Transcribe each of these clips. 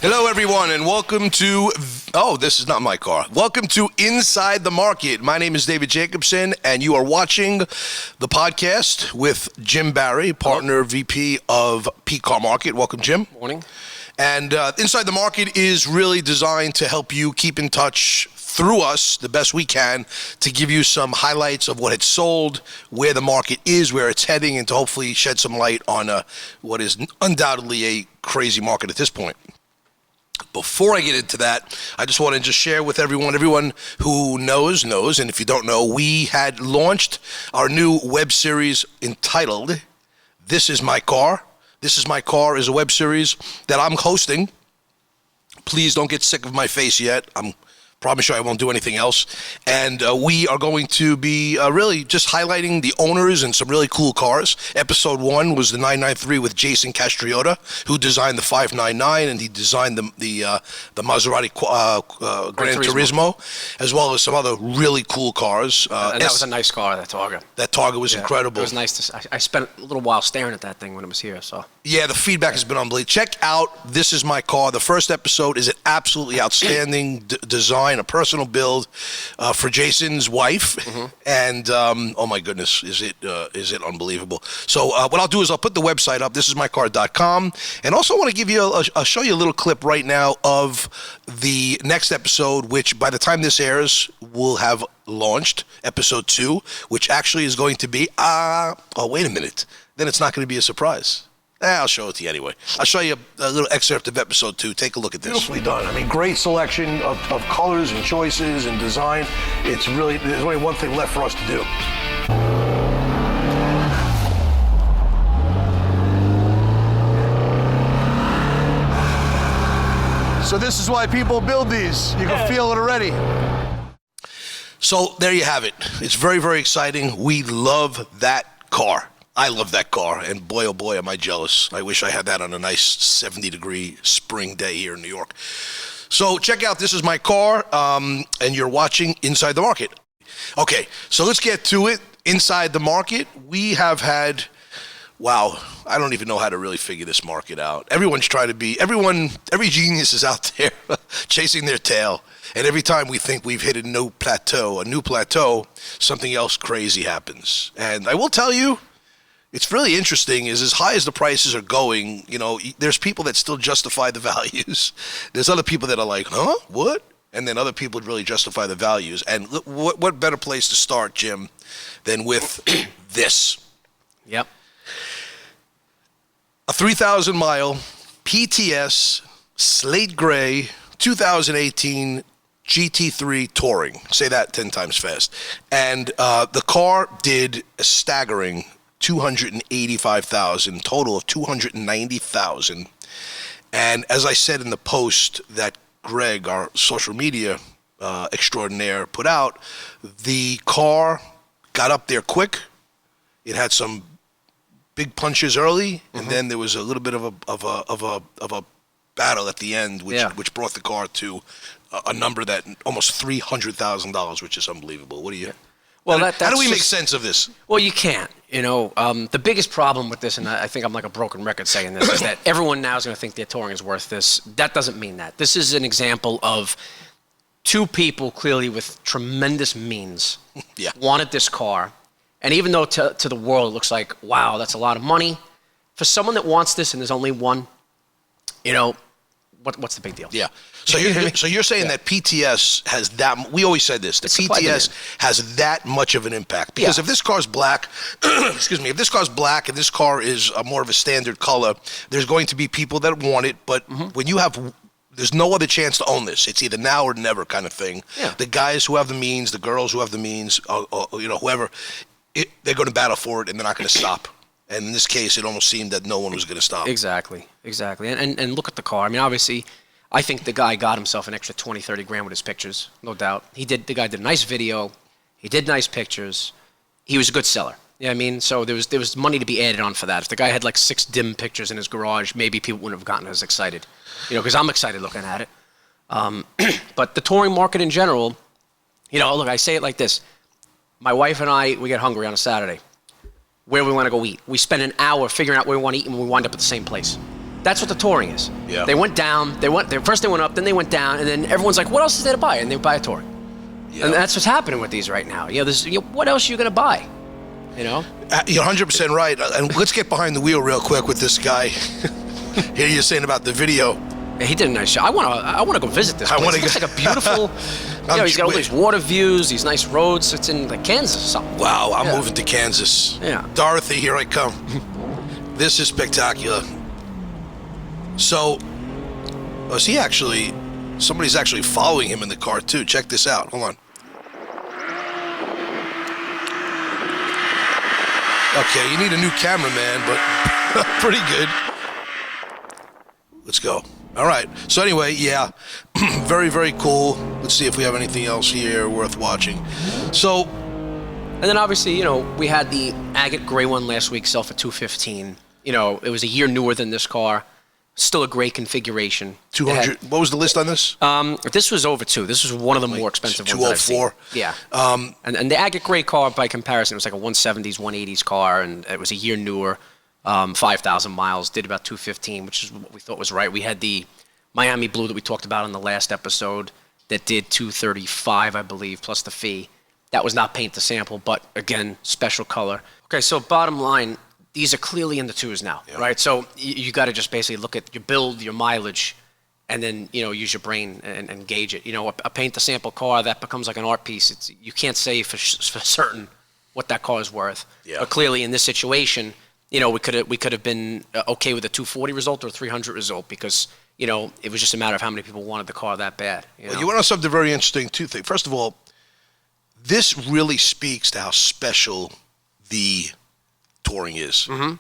Hello, everyone, and welcome to... Oh, this is not my car. Welcome to Inside the Market. My name is David Jacobson, and you are watching the podcast with Jim Barry, partner VP of Pcarmarket. Welcome, Jim. Morning. And Inside the Market is really designed to help you keep in touch through us the best we can to give you some highlights of what it's sold, where the market is, where it's heading, and to hopefully shed some light on what is undoubtedly a crazy market at this point. Before I get into that, I just want to share with everyone who knows, and if you don't know, we had launched our new web series entitled This Is My Car. This Is My Car is a web series that I'm hosting. Please don't get sick of my face yet. I'm promise you I won't do anything else. And we are going to be really just highlighting the owners and some really cool cars. Episode 1 was the 993 with Jason Castriota, who designed the 599, and he designed the Maserati Gran Turismo, as well as some other really cool cars. And that was a nice car, that Targa. That Targa was incredible. It was nice to. I spent a little while staring at that thing when it was here. So yeah, the feedback has been unbelievable. Check out This Is My Car. The first episode is an absolutely outstanding design, a personal build for Jason's wife, and oh my goodness, is it unbelievable? So what I'll do is I'll put the website up, thisismycar.com, and also want to give you I'll show you a little clip right now of the next episode, which by the time this airs will have launched, episode 2, which actually is going to be oh wait a minute, then it's not going to be a surprise. I'll show it to you anyway. I'll show you a little excerpt of episode 2. Take a look at this. Beautifully done. I mean, great selection of colors and choices and design. It's really, there's only one thing left for us to do. So this is why people build these. You can feel it already. So there you have it. It's very, very exciting. We love that car. I love that car, and boy, oh boy, am I jealous. I wish I had that on a nice 70-degree spring day here in New York. So check out This Is My Car, and you're watching Inside the Market. Okay, so let's get to it. Inside the Market, we have had, wow, I don't even know how to really figure this market out. Everyone's trying to be, every genius is out there chasing their tail. And every time we think we've hit a new plateau, something else crazy happens. And I will tell you, it's really interesting is as high as the prices are going, you know, there's people that still justify the values. There's other people that are like, huh, what? And then other people would really justify the values. And what better place to start, Jim, than with this? Yep. A 3,000-mile PTS Slate Gray 2018 GT3 Touring. Say that 10 times fast. And the car did a staggering 285,000, total of 290,000. And as I said in the post that Greg, our social media extraordinaire, put out, the car got up there quick. It had some big punches early, and then there was a little bit of a battle at the end, which brought the car to a number that almost $300,000, which is unbelievable. What do you? Well, how do we make sense of this? Well, you can't. You know, the biggest problem with this, and I think I'm like a broken record saying this, is that everyone now is going to think their touring is worth this. That doesn't mean that. This is an example of two people clearly with tremendous means wanted this car. And even though to the world it looks like, wow, that's a lot of money, for someone that wants this and there's only one, you know, what's the big deal? Yeah. So you're saying that PTS has that? We always said this. The PTS has that much of an impact because if this car's black, excuse me, if this car's black and this car is more of a standard color, there's going to be people that want it. But when you have, there's no other chance to own this. It's either now or never kind of thing. Yeah. The guys who have the means, the girls who have the means, or you know, whoever, they're going to battle for it and they're not going to stop. And in this case, it almost seemed that no one was going to stop. Exactly. And look at the car. I mean, obviously, I think the guy got himself an extra 20, 30 grand with his pictures, no doubt. The guy did a nice video. He did nice pictures. He was a good seller. Yeah, I mean, so there was money to be added on for that. If the guy had like 6 dim pictures in his garage, maybe people wouldn't have gotten as excited. You know, because I'm excited looking at it. But the touring market in general, you know, look, I say it like this. My wife and I, we get hungry on a Saturday. Where we want to go eat. We spend an hour figuring out where we want to eat, and we wind up at the same place. That's what the touring is. Yeah. They went down. First they went up, then they went down, and then everyone's like, "What else is there to buy?" And they buy a touring. Yeah. And that's what's happening with these right now. What else are you gonna buy? You're 100% right. And let's get behind the wheel real quick with this guy. Here you're saying about the video. Yeah, he did a nice job. I want to go visit this place. It looks like a beautiful. He's got all these water views, these nice roads. It's in like Kansas or something. Wow, I'm moving to Kansas. Yeah. Dorothy, here I come. This is spectacular. So, somebody's actually following him in the car too. Check this out. Hold on. Okay, you need a new cameraman, but pretty good. Let's go. All right. So anyway, yeah, very, very cool. Let's see if we have anything else here worth watching. So, and then obviously, we had the agate gray one last week, sell for $215. It was a year newer than this car. Still a great configuration. 200. What was the list on this? This was over two. This was one of the more expensive ones that I've seen. 204. Yeah. And the agate gray car, by comparison, it was like a 170s, 180s car, and it was a year newer. 5,000 miles, did about 215, which is what we thought was right. We had the Miami Blue that we talked about in the last episode that did 235, I believe, plus the fee. That was not paint to sample, but again, special color. Okay, so bottom line, these are clearly in the twos now, right? So you got to just basically look at your build, your mileage, and then use your brain and gauge it. A paint to sample car, that becomes like an art piece. You can't say for certain what that car is worth. Yeah. But clearly in this situation, we could have been okay with a 240 result or a 300 result because it was just a matter of how many people wanted the car that bad. Well, you want to know something very interesting too. First of all, this really speaks to how special the touring is. Mm-hmm.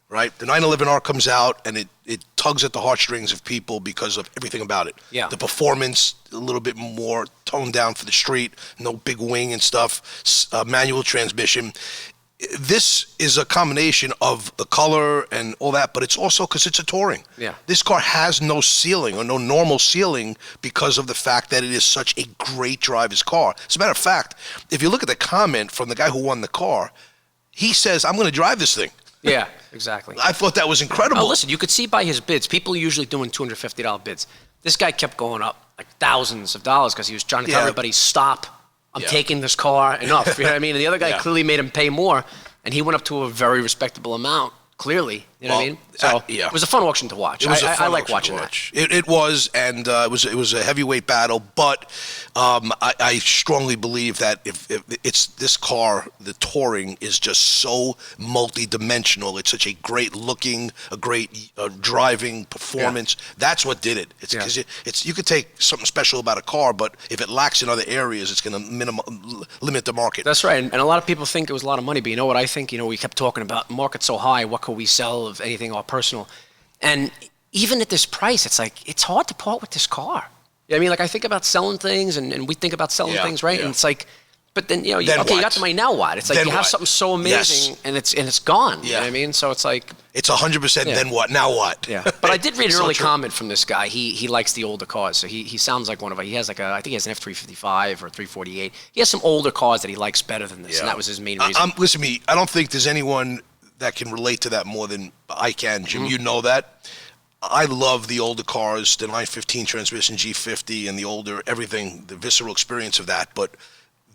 Right? The 911R comes out and it tugs at the heartstrings of people because of everything about it. Yeah. The performance, a little bit more toned down for the street, no big wing and stuff, manual transmission. This is a combination of the color and all that, but it's also because it's a touring. Yeah. This car has no ceiling or no normal ceiling because of the fact that it is such a great driver's car. As a matter of fact, if you look at the comment from the guy who won the car, he says, "I'm going to drive this thing." Yeah, exactly. I thought that was incredible. Oh, listen, you could see by his bids. People are usually doing $250 bids. This guy kept going up like thousands of dollars because he was trying to tell everybody, "Stop. I'm taking this car enough." You know what I mean? And the other guy clearly made him pay more, and he went up to a very respectable amount, clearly. You know what I mean? So it was a fun auction to watch. I like watching that. It was, and it was a heavyweight battle, but I strongly believe that if it's this car, the touring is just so multi-dimensional. It's such a great looking, a great driving performance. Yeah. That's what did it. It's because you could take something special about a car, but if it lacks in other areas, it's going to limit the market. That's right. And a lot of people think it was a lot of money, but you know what I think? We kept talking about market so high. What could we sell of anything all personal? And even at this price, it's like, it's hard to part with this car. I mean, like I think about selling things and we think about selling things, right? Yeah. And it's like, but then, you got the money, now what? It's like then you have something so amazing and it's gone. Yeah. You know what I mean? So it's like. It's 100% then what? Now what? Yeah. But I did read an early comment from this guy. He likes the older cars. So he sounds like one of them. He has I think he has an F355 or 348. He has some older cars that he likes better than this. And that was his main reason. Listen to me. I don't think there's anyone that can relate to that more than I can, Jim. Mm-hmm. You know that. I love the older cars, the 915 transmission G50 and the older everything, the visceral experience of that. But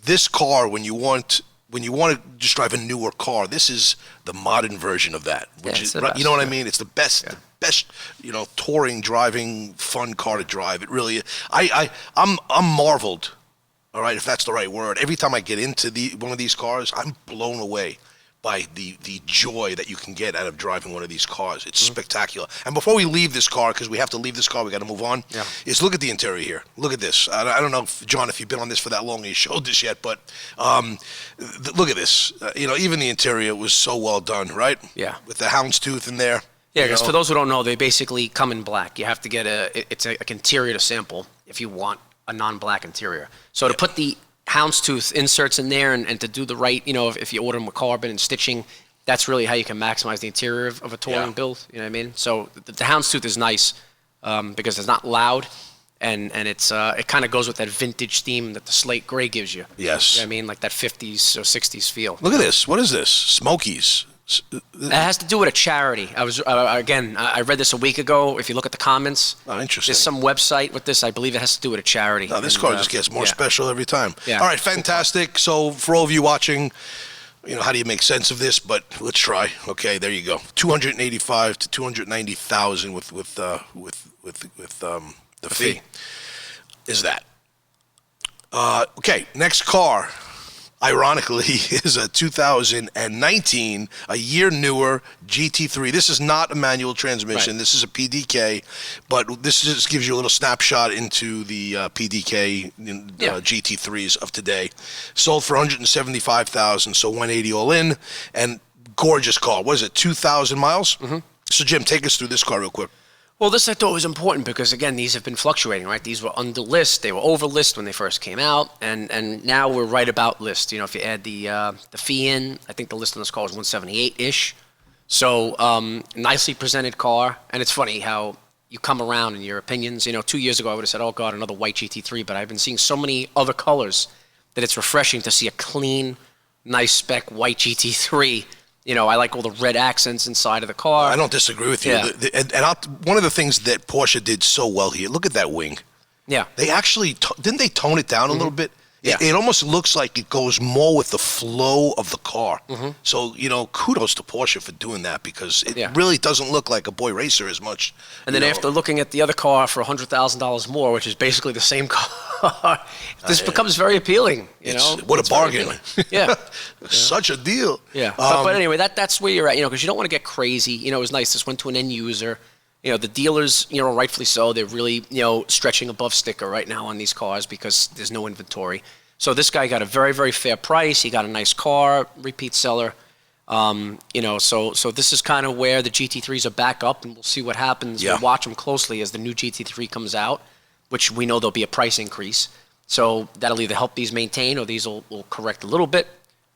this car, when you want to just drive a newer car, this is the modern version of that. Which is, best, you know what I mean? It's the best, touring, driving, fun car to drive. It really is. I'm marveled. All right, if that's the right word. Every time I get into one of these cars, I'm blown away by the joy that you can get out of driving one of these cars. It's spectacular. And before we leave this car, because we have to leave this car, we got to move on, is look at the interior here. Look at this. I don't know, John, if you've been on this for that long and you showed this yet, but look at this. Even the interior was so well done, right? Yeah. With the houndstooth in there. Yeah, because for those who don't know, they basically come in black. You have to get it's an interior to sample if you want a non-black interior. So to put the houndstooth inserts in there and to do the right, if you order them with carbon and stitching, that's really how you can maximize the interior of a touring build. You know what I mean? So the houndstooth is nice because it's not loud and it's it kind of goes with that vintage theme that the slate gray gives you. Yes. You know what I mean? Like that 50s or 60s feel. Look at this. What is this? Smokies. It has to do with a charity. I read this a week ago. If you look at the comments, interesting. There's some website with this. I believe it has to do with a charity. No, this car just gets more special every time. Yeah. All right, fantastic. So for all of you watching, how do you make sense of this? But let's try. Okay, there you go. 285 to 290,000 with the fee. Is that? Okay, next car. Ironically, is a 2019, a year newer GT3. This is not a manual transmission. Right. This is a PDK, but this just gives you a little snapshot into the PDK GT3s of today. Sold for $175,000, so $180 all in, and gorgeous car. What is it, 2,000 miles? Mm-hmm. So, Jim, take us through this car real quick. Well, this I thought was important because, again, these have been fluctuating, right? These were under list. They were over list when they first came out, and now we're right about list. If you add the fee in, I think the list on this car is 178-ish. So, nicely presented car. And it's funny how you come around in your opinions. 2 years ago, I would have said, oh, God, another white GT3. But I've been seeing so many other colors that it's refreshing to see a clean, nice spec white GT3. I like all the red accents inside of the car. I don't disagree with you. Yeah. One of the things that Porsche did so well here, look at that wing. Yeah. They actually, didn't they tone it down a little bit? Yeah. It almost looks like it goes more with the flow of the car. Mm-hmm. So, kudos to Porsche for doing that because it really doesn't look like a boy racer as much. And then after looking at the other car for $100,000 more, which is basically the same car, this becomes very appealing. What a bargain. Yeah. Such a deal. Yeah. But anyway, that's where you're at, because you don't want to get crazy. It was nice. This went to an end user. The dealers, rightfully so, they're really, stretching above sticker right now on these cars because there's no inventory. So this guy got a very, very fair price. He got a nice car, repeat seller. So this is kind of where the GT3s are back up, and we'll see what happens. Yeah. We'll watch them closely as the new GT3 comes out, which we know there'll be a price increase. So that'll either help these maintain or these will correct a little bit.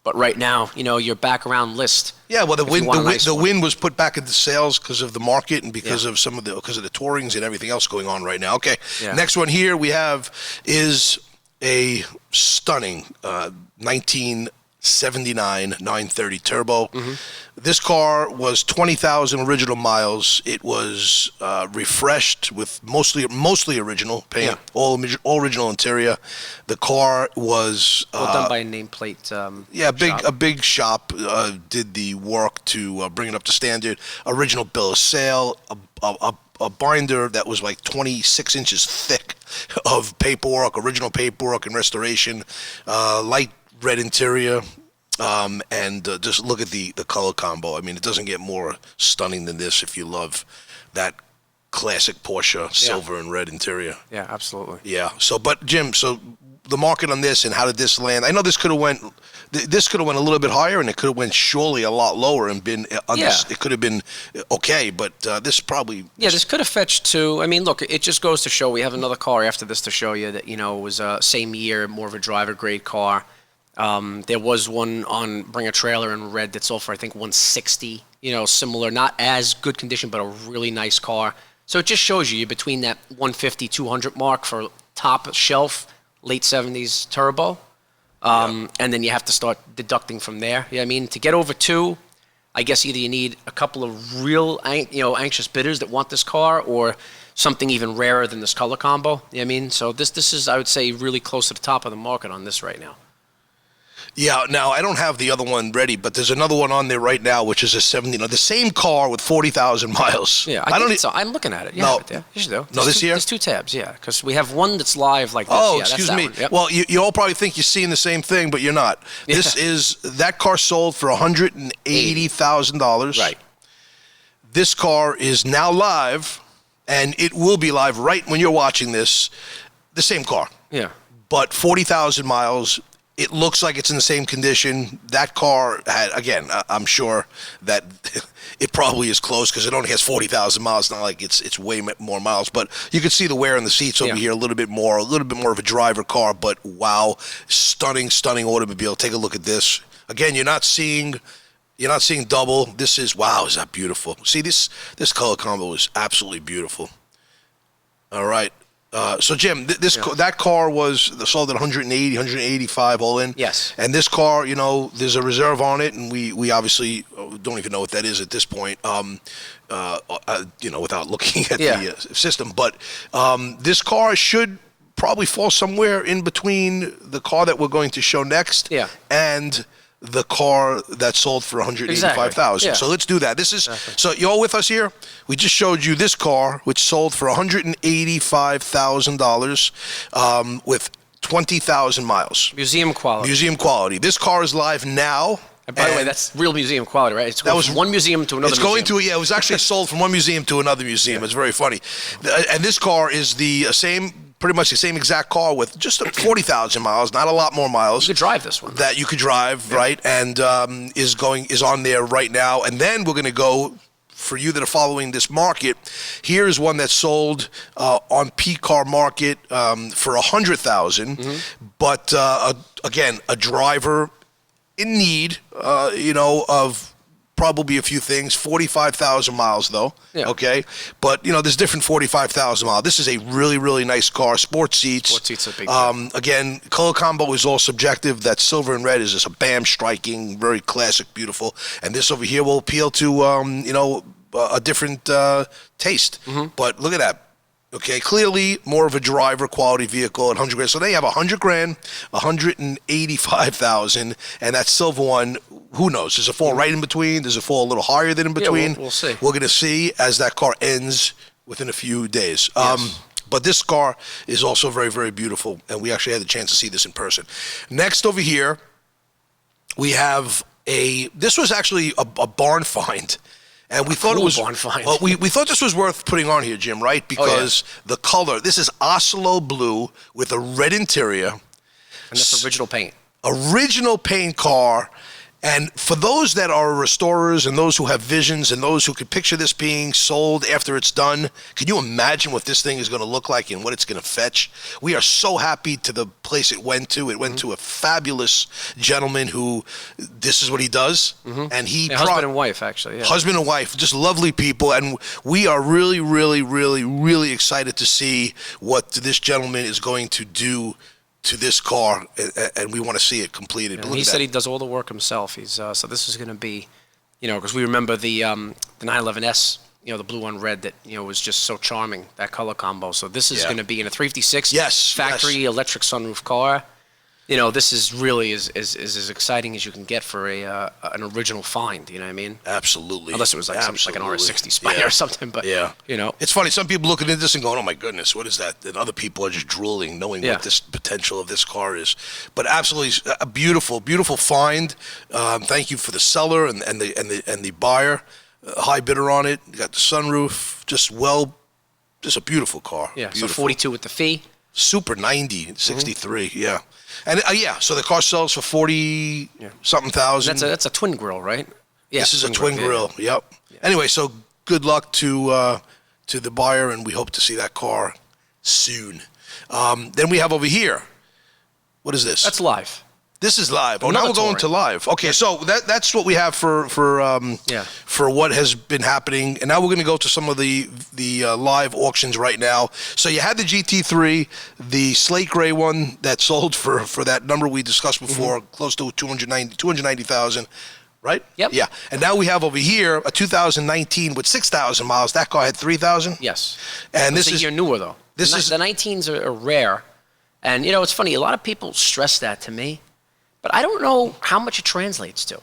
But right now, you're back around list. Yeah, well, the win was put back into sales because of the market and because of because of the tourings and everything else going on right now. Okay, Next one here we have is a stunning 1979 930 Turbo. Mm-hmm. This car was 20,000 original miles. It was refreshed with mostly original paint, all original interior. The car was done by a nameplate. A big shop did the work to bring it up to standard. Original bill of sale, a binder that was like 26 inches thick of paperwork, original paperwork and restoration, light red interior. And just look at the color combo. I mean, it doesn't get more stunning than this if you love that classic Porsche silver and red interior. Yeah, absolutely. Yeah. So, but Jim, the market on this and how did this land? I know this could have went a little bit higher, and it could have went surely a lot lower and been. It could have been okay, but this probably. Yeah, this could have fetched too. I mean, look, it just goes to show we have another car after this to show you that it was same year, more of a driver grade car. There was one on Bring a Trailer in red that sold for I think 160. Similar, not as good condition, but a really nice car. So it just shows you between that 150, 200 mark for top shelf, late 70s turbo, and then you have to start deducting from there. I mean, to get over 2, I guess either you need a couple of real anxious bidders that want this car, or something even rarer than this color combo. I mean, so this is, I would say, really close to the top of the market on this right now. Yeah, now I don't have the other one ready, but there's another one on there right now, which is a 70. The same car with 40,000 miles. Yeah, I don't. So I'm looking at it. Yeah, no, you should do. This year. There's 2 tabs. Yeah, because we have one that's live like this. Oh, yeah, excuse me. Yep. Well, you all probably think you're seeing the same thing, but you're not. Yeah. That car sold for $180,000. Right. This car is now live, and it will be live right when you're watching this. The same car. Yeah. But 40,000 miles. It looks like it's in the same condition. That car had, again, I'm sure that it probably is close because it only has 40,000 miles. It's not like it's way more miles, but you can see the wear in the seats over here a little bit more of a driver car. But wow, stunning automobile. Take a look at this. Again, you're not seeing double. This is wow. Is that beautiful? See this color combo is absolutely beautiful. All right. So Jim, that car was sold at 180, 185 all in. Yes. And this car, there's a reserve on it, and we obviously don't even know what that is at this point. Without looking at the system, but this car should probably fall somewhere in between the car that we're going to show next and the car that sold for $185,000. Exactly. Yeah. So let's do that. This is so you all with us here? We just showed you this car, which sold for $185,000 with 20,000 miles. Museum quality. Museum quality. This car is live now. And by the way, that's real museum quality, right? It's going from one museum to another. It's going to it was actually sold from one museum to another museum. It's very funny. And this car is the pretty much the same exact car with just 40,000 miles, not a lot more miles. You could drive this one. That you could drive, right? And is on there right now. And then we're going to go, for you that are following this market, here's one that sold on Pcarmarket for $100,000. But again, a driver in need, of probably a few things. 45,000 miles, though. Yeah. Okay, but there's different 45,000 miles. This is a really, really nice car. Sports seats. Sports seats are big. Again, color combo is all subjective. That silver and red is just a bam, striking, very classic, beautiful. And this over here will appeal to a different taste. But look at that. Okay, clearly more of a driver quality vehicle at $100,000. So they have $100,000, $185,000, and that silver one, who knows? Does it fall right in between? Does it fall a little higher than in between? Yeah, we'll see. We're going to see as that car ends within a few days. Yes. But this car is also very, very beautiful, and we actually had the chance to see this in person. Next over here, we have this was actually a barn find. And we thought it was barn find. we thought this was worth putting on here, Jim, right? Because the color, this is Oslo blue with a red interior. And that's original paint. Original paint car. And for those that are restorers and those who have visions and those who could picture this being sold after it's done, can you imagine what this thing is going to look like and what it's going to fetch? We are so happy to the place it went to. It went to a fabulous gentleman who, this is what he does. And husband and wife, actually. Yeah. Husband and wife, just lovely people. And we are really, really, really, really excited to see what this gentleman is going to do to this car, and we want to see it completed. Yeah, he said he does all the work himself. He's so this is going to be, because we remember the 911S, the blue on red that was just so charming, that color combo. So this is going to be in a 356 factory electric sunroof car. This is really is as exciting as you can get for an original find. You know what I mean? Absolutely. Unless it was like an RS60 Spider or something. But it's funny. Some people looking at this and going, "Oh my goodness, what is that?" And other people are just drooling, knowing what this potential of this car is. But absolutely a beautiful, beautiful find. Thank you for the seller and the buyer. High bidder on it. You got the sunroof. Just a beautiful car. Yeah. Beautiful. So 42 with the fee. Super 90, 63. Yeah. And so the car sells for 40 something thousand. That's a twin grill, right? Yeah, this is a twin grill. Yep. Yeah. Anyway, so good luck to the buyer, and we hope to see that car soon. Then we have over here. What is this? That's live. This is live. Now we're going to live. Okay, so that's what we have for what has been happening, and now we're going to go to some of the live auctions right now. So you had the GT3, the slate gray one that sold for that number we discussed before, close to 290,000. Right? Yep. Yeah. And now we have over here a 2019 with 6,000 miles. That car had 3,000. Yes. And this is a year newer though. The 19s are rare, and it's funny. A lot of people stress that to me. But I don't know how much it translates to.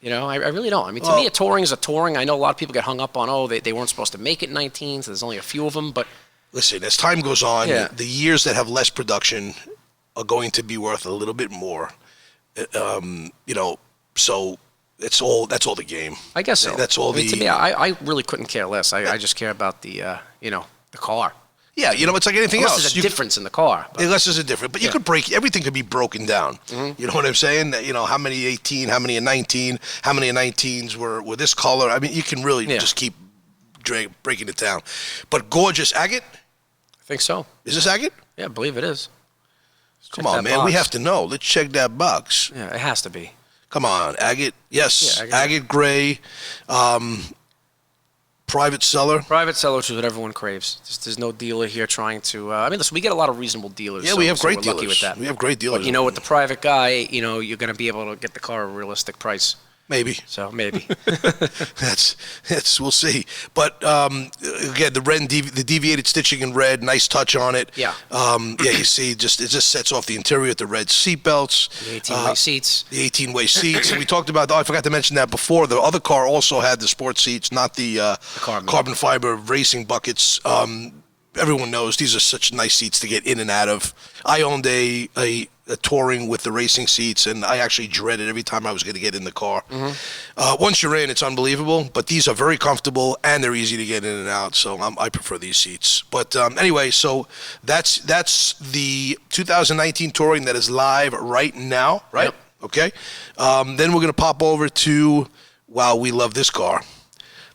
I really don't. I mean, to me, a touring is a touring. I know a lot of people get hung up on, they weren't supposed to make it 19, so there's only a few of them. But listen, as time goes on, the years that have less production are going to be worth a little bit more. So that's all the game. I guess so. That's all to me, I really couldn't care less. I just care about the car. Yeah, it's like anything else. There's a difference in the car. Unless there's a difference. But you could everything could be broken down. You know what I'm saying? How many 18, how many a 19, how many 19s were this color? I mean, you can really just keep breaking it down. But gorgeous agate? I think so. Is this agate? Yeah, I believe it is. Come on, man. We have to know. Let's check that box. Yeah, it has to be. Come on, agate. Yes, agate gray. private seller. Private seller, which is what everyone craves. There's no dealer here trying to. I mean, listen, we get a lot of reasonable dealers. Yeah, we have great we're dealers. Lucky with that. We have great dealers. But you know, with the private guy, you know, you're going to be able to get the car at a realistic price. Maybe. So maybe. that's we'll see. But again, the deviated stitching in red, nice touch on it. Yeah. You see, it just sets off the interior with the red seat belts. The 18-way seats. The 18-way seats. And we talked about. I forgot to mention that before. The other car also had the sports seats, not the carbon fiber racing buckets. Everyone knows these are such nice seats to get in and out of. I owned a touring with the racing seats, and I actually dreaded every time I was going to get in the car. Once you're in, it's unbelievable, but these are very comfortable, and they're easy to get in and out, so I prefer these seats. But anyway, so that's the 2019 touring that is live right now, right? Yep. Okay. Then we're going to pop over to, wow, we love this car.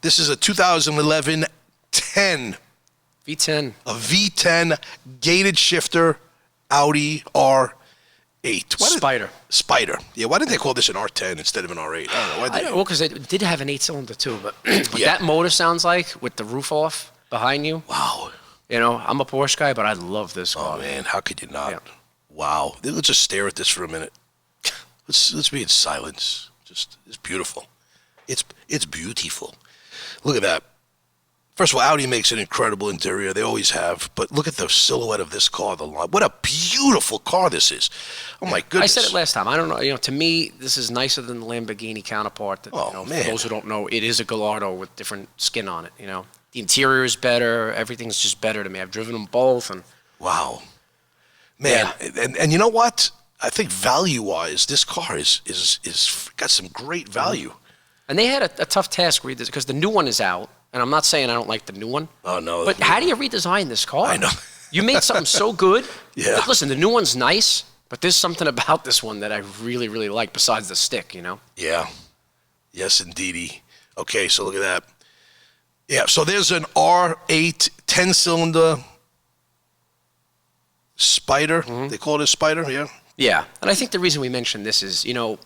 This is a 2011 10. V10. A V10 gated shifter Audi R8. Spider. Yeah, why didn't they call this an R10 instead of an R8? I don't know. Well, because it did have an 8-cylinder too, but what Yeah. that motor sounds like with the roof off behind you. Wow. You know, I'm a Porsche guy, but I love this car. Oh, man, how could you not? Yeah. Wow. Let's just stare at this for a minute. Let's be in silence. It's beautiful. It's beautiful. Look at that. First of all, Audi makes an incredible interior. They always have. But look at the silhouette of this car. What a beautiful car this is. Oh, my goodness. I said it last time. I don't know. You know, to me, this is nicer than the Lamborghini counterpart. That, Man. For those who don't know, it is a Gallardo with different skin on it. You know, the interior is better. Everything's just better to me. I've driven them both, and wow. Man, and you know what? I think value-wise, this car is got some great value. and they had a tough task because the new one is out. And I'm not saying I don't like the new one. Oh, no. But how do you redesign this car? I know. You made something so good. Yeah. But listen, the new one's nice, but there's something about this one that I really, really like besides the stick, you know? Yeah. Yes, indeedy. Okay, so look at that. Yeah, so there's an R8 10-cylinder Spider. They call it a Spider, yeah? Yeah. And I think the reason we mentioned this is, you know,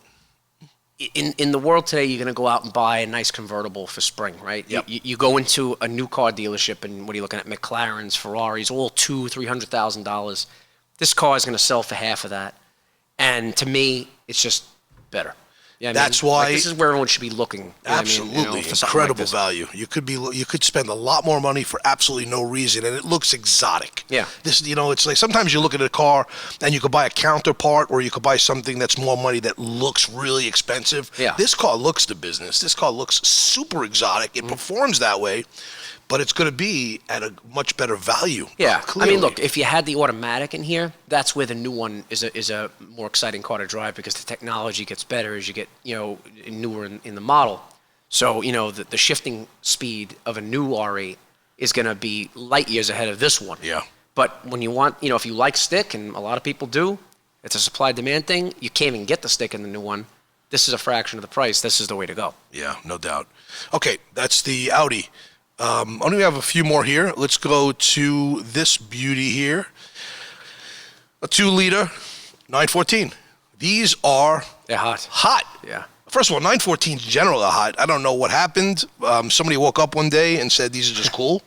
in the world today, you're going to go out and buy a nice convertible for spring, right? Yep. You go into a new car dealership, and what are you looking at? McLarens, Ferraris, all $200,000-$300,000. This car is going to sell for half of that. And to me, it's just better. Yeah, That's why this is where everyone should be looking. You know what I mean? absolutely You know, for something like incredible this. value. You could spend a lot more money for absolutely no reason, and it looks exotic. Yeah. This, it's like sometimes you look at a car and you could buy a counterpart, or you could buy something that's more money that looks really expensive. Yeah. This car looks the business. This car looks super exotic. It performs that way, but it's going to be at a much better value. Yeah, clearly. I mean, look, if you had the automatic in here, that's where the new one is a more exciting car to drive because the technology gets better as you get, you know, newer in the model. So, you know, the shifting speed of a new R8 is going to be light years ahead of this one. Yeah. But when you want, you know, if you like stick, and a lot of people do, it's a supply-demand thing, you can't even get the stick in the new one. This is a fraction of the price. This is the way to go. Yeah, no doubt. Okay, that's the Audi. Only have a few more here. Let's go to this beauty here. A 2-liter 914. These are They're hot. hot. Yeah. First of all, 914s in general are hot. I don't know what happened. Somebody woke up one day and said these are just cool,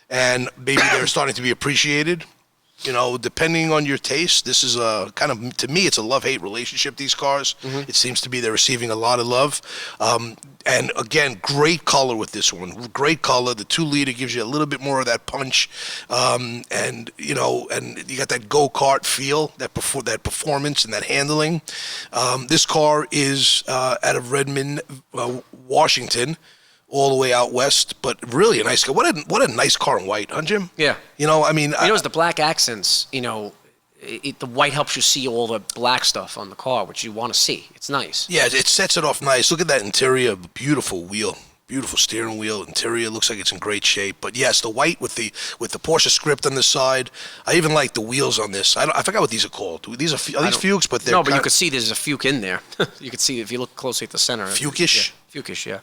and maybe they're starting to be appreciated. You know, depending on your taste, this is a kind of, to me, it's a love-hate relationship, these cars. It seems to be they're receiving a lot of love. And again, great color with this one. Great color. The 2-liter gives you a little bit more of that punch. And, you know, and you got that go-kart feel, that performance and that handling. This car is out of Redmond, Washington, all the way out west, but really a nice car. What a nice car in white, huh, Jim? Yeah. You know, I mean, You know, it's the black accents, you know, the white helps you see all the black stuff on the car, which you want to see. It's nice. yeah, it sets it off nice. Look at that interior, beautiful wheel, beautiful steering wheel. Interior looks like it's in great shape. But yes, the white with the Porsche script on the side. I even like the wheels on this. I forgot what these are called. These are these Fuchs, but they're No, but you could see there's a Fuke in there. You could see if you look closely at the center. Fuchsish? Yeah, Fuchsish, yeah.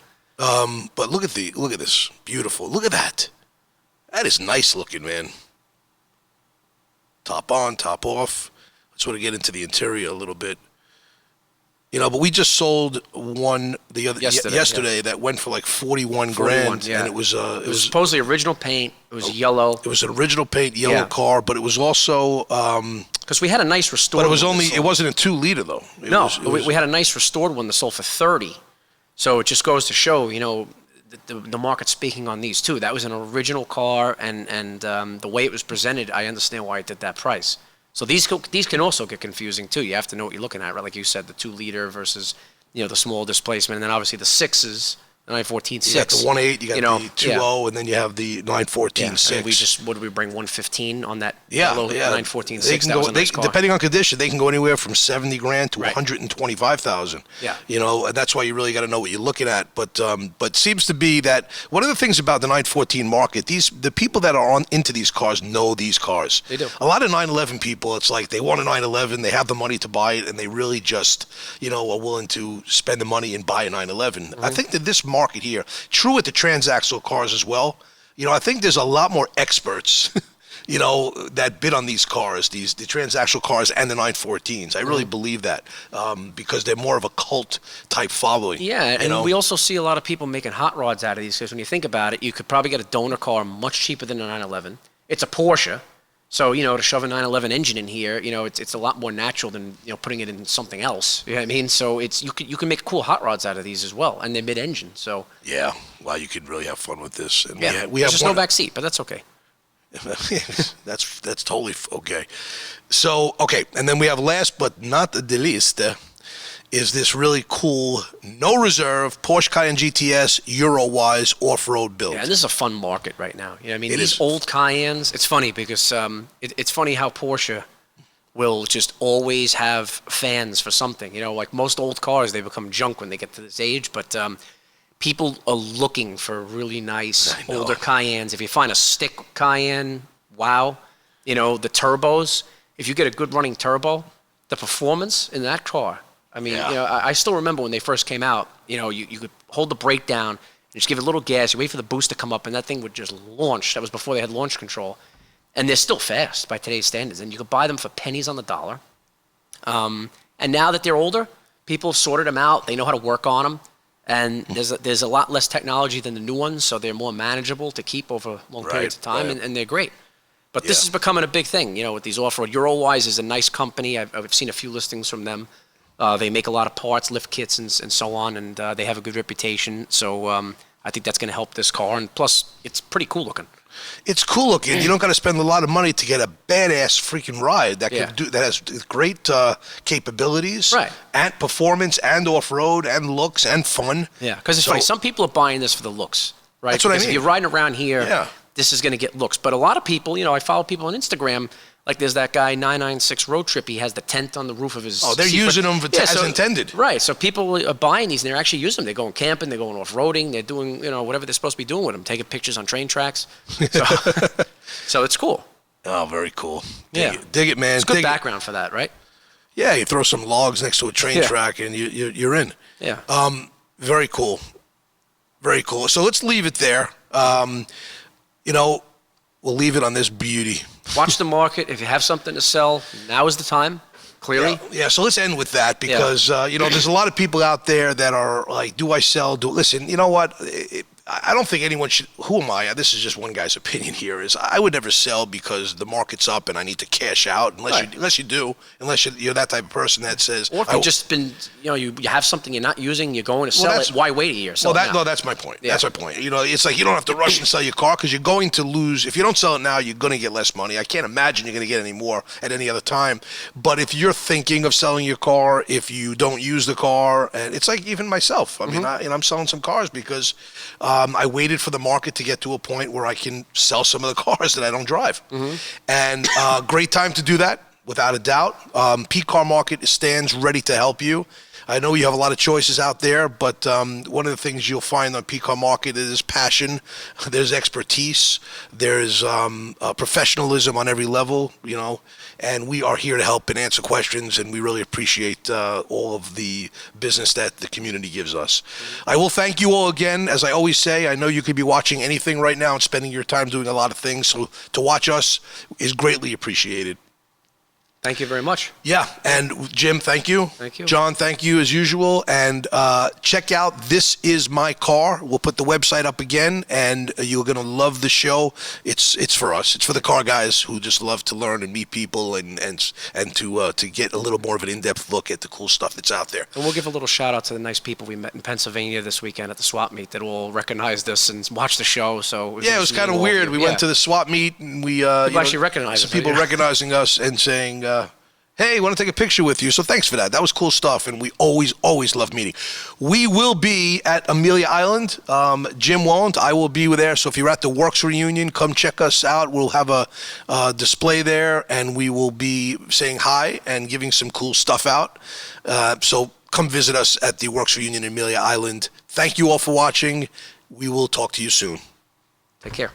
But look at this, beautiful. Look at that. That is nice looking, man. Top on, top off. Let's sort of get into the interior a little bit. But we just sold one yesterday that went for like 41 grand, yeah. and it was supposedly original paint. It was yellow. It was an original paint yellow car, but it was also because we had a nice restored. But it wasn't a 2 liter though. We had a nice restored one that sold for 30. So it just goes to show, the market's speaking on these too. That was an original car, and the way it was presented, I understand why it did that price. So these can also get confusing too. You have to know what you're looking at, right? Like you said, the 2 liter versus the small displacement, and then obviously the 6s, the 914 6. You got the 1.8, you got the 2.0, and then you have the 914 6. What did we bring, 115 on that? Yeah, 914 6. That was a nice car. Depending on condition, they can go anywhere from 70 grand to 125,000. Yeah, and that's why you really got to know what you're looking at. But seems to be that one of the things about the 914 market, the people that are into these cars know these cars. They do. A lot of 911 people, it's like they want a 911, they have the money to buy it, and they really just are willing to spend the money and buy a 911. Mm-hmm. I think that this market here, true with the transaxle cars as well. I think there's a lot more experts, that bid on these cars, the transaxle cars and the 914s. I really believe that because they're more of a cult type following. Yeah, and we also see a lot of people making hot rods out of these because when you think about it, you could probably get a donor car much cheaper than a 911. It's a Porsche. So, to shove a 911 engine in here, it's a lot more natural than, putting it in something else. You know what I mean? So you can make cool hot rods out of these as well, and they're mid-engine. So yeah, well, you could really have fun with this. And we have just no back seat, but that's okay. that's totally okay. So, and then we have last but not the least is this really cool, no reserve, Porsche Cayenne GTS, Euro-wise, off-road build. Yeah, and this is a fun market right now. These old Cayennes, it's funny because it's funny how Porsche will just always have fans for something. Like most old cars, they become junk when they get to this age, but people are looking for really nice older Cayennes. If you find a stick Cayenne, wow. The turbos, if you get a good running turbo, the performance in that car, I still remember when they first came out, you could hold the brake down, and just give it a little gas, you wait for the boost to come up, and that thing would just launch. That was before they had launch control. And they're still fast by today's standards, and you could buy them for pennies on the dollar. And now that they're older, people have sorted them out. They know how to work on them. And there's a lot less technology than the new ones, so they're more manageable to keep over long periods of time, and they're great. But this is becoming a big thing, with these off-road. Euro-wise is a nice company. I've seen a few listings from them. They make a lot of parts, lift kits, and so on, and they have a good reputation. So I think that's going to help this car. And plus, it's pretty cool looking. It's cool looking. You don't got to spend a lot of money to get a badass freaking ride that has great capabilities, and performance, and off-road, and looks, and fun. Yeah, because it's funny. Some people are buying this for the looks, right? That's what I mean. If you're riding around here, this is going to get looks. But a lot of people, I follow people on Instagram. Like there's that guy 996 Road Trip. He has the tent on the roof of his. Oh, they're using them as intended. Right. So people are buying these and they're actually using them. They're going camping. They're going off roading. They're doing whatever they're supposed to be doing with them. Taking pictures on train tracks. So it's cool. Oh, very cool. Dig it, man. It's good background for that, right? Yeah, you throw some logs next to a train track and you're in. Yeah. Very cool. Very cool. So let's leave it there. We'll leave it on this beauty. Watch the market. If you have something to sell, now is the time, clearly. Yeah, so let's end with that because, there's a lot of people out there that are like, do I sell? Listen, you know what? I don't think anyone should. Who am I? This is just one guy's opinion here. Is I would never sell because the market's up and I need to cash out. Unless you're that type of person that says. Or if you've just been, you have something you're not using, you're going to sell it. Why wait a year? That's my point. Yeah. That's my point. It's like you don't have to rush and sell your car because you're going to lose. If you don't sell it now, you're going to get less money. I can't imagine you're going to get any more at any other time. But if you're thinking of selling your car, if you don't use the car, and it's like even myself. I mean, I'm selling some cars because. I waited for the market to get to a point where I can sell some of the cars that I don't drive. And great time to do that, without a doubt. Pcarmarket stands ready to help you. I know you have a lot of choices out there, but one of the things you'll find on Pcarmarket is passion. There's expertise. There's professionalism on every level, and we are here to help and answer questions, and we really appreciate all of the business that the community gives us. I will thank you all again. As I always say, I know you could be watching anything right now and spending your time doing a lot of things, so to watch us is greatly appreciated. Thank you very much. Yeah, and Jim, thank you. Thank you. John, thank you as usual. And check out This Is My Car. We'll put the website up again, and you're going to love the show. It's for us. It's for the car guys who just love to learn and meet people and to get a little more of an in-depth look at the cool stuff that's out there. And we'll give a little shout out to the nice people we met in Pennsylvania this weekend at the swap meet that all recognized us and watched the show. So it was kind of weird. We went to the swap meet, and we actually recognized some people recognizing us and saying, hey, want to take a picture with you. So thanks for that. That was cool stuff, and we always love meeting. We will be at Amelia Island. Jim won't. I will be there. So if you're at the Works reunion, come check us out. We'll have a display there, and we will be saying hi and giving some cool stuff out. So come visit us at the Works reunion in Amelia Island. Thank you all for watching. We will talk to you soon. Take care.